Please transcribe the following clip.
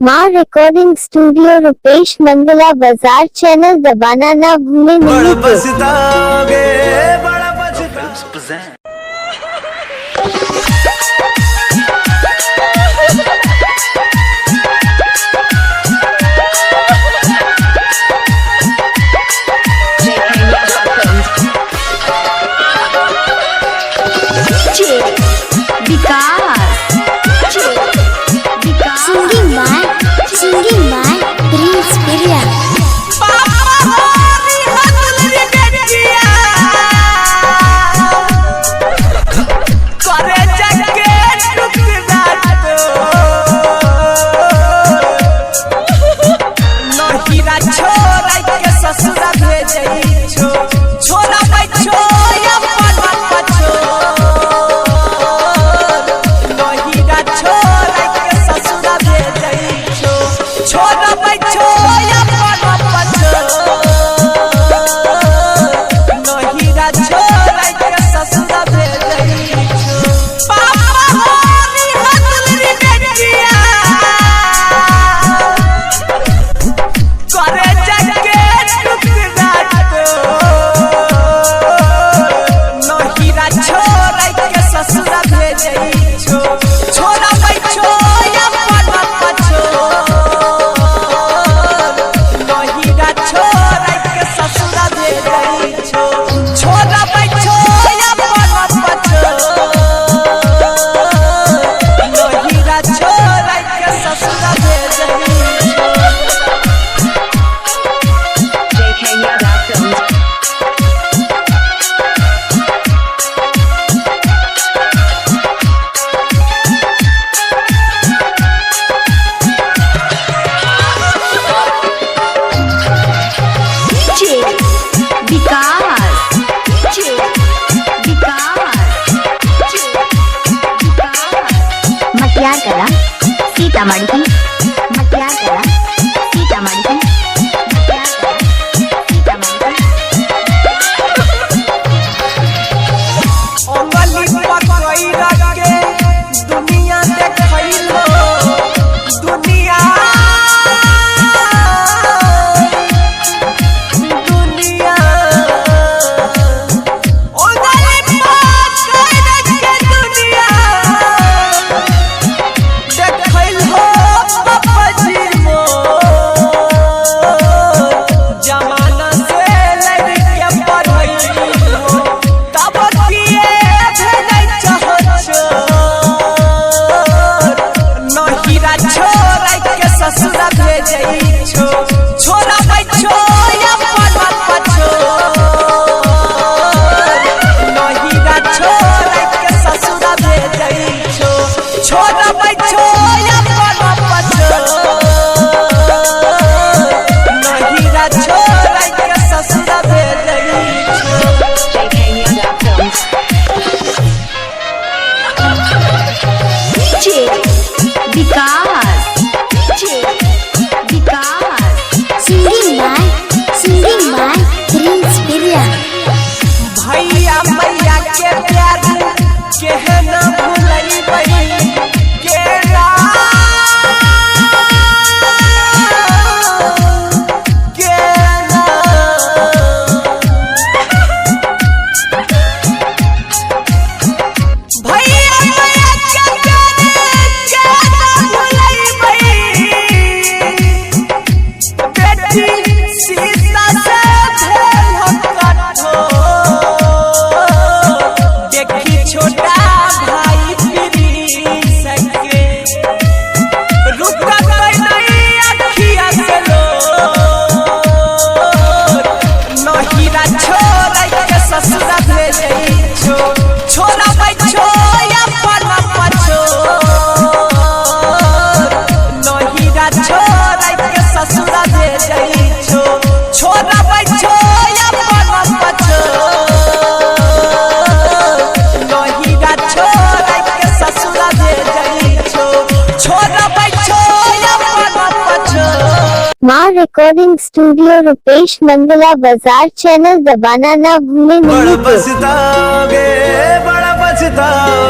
माँ recording studio Rupesh मंगला बाजार। Channel दबाना ना भूले। बड़ा पछताओगे, बड़ा पछताओगे। Singing by Prince Pirya। Sitamarhi मटियार कला सीतामढ़ी दुनिया देखैलो दुनिया दुनिया ससुरा भेजई छो छोरा बैठो या पलवा पछो नहीरा छोरा के ससुरा भेजई छो छोरा बैठो या पलवा पछो नहीरा छोरा के ससुरा भेजई छो विकास Singing by Prince Pirya। भैया मैया के प्यार के ना भूलई बई के ससुरा भेजई छो छोरा बैठो या पलवा पछो नहीरा छोरा के ससुरा भेजई छो छोरा बैठो या पलवा पछो नहीरा छोरा के ससुरा भेजई छो छोरा बैठो या पलवा पछो। माँ रिकॉर्डिंग स्टूडियो रुपेश मंगला बाजार। चैनल दबाना ना भूले। बड़ा पछताओगे, बड़ा पछताओगे।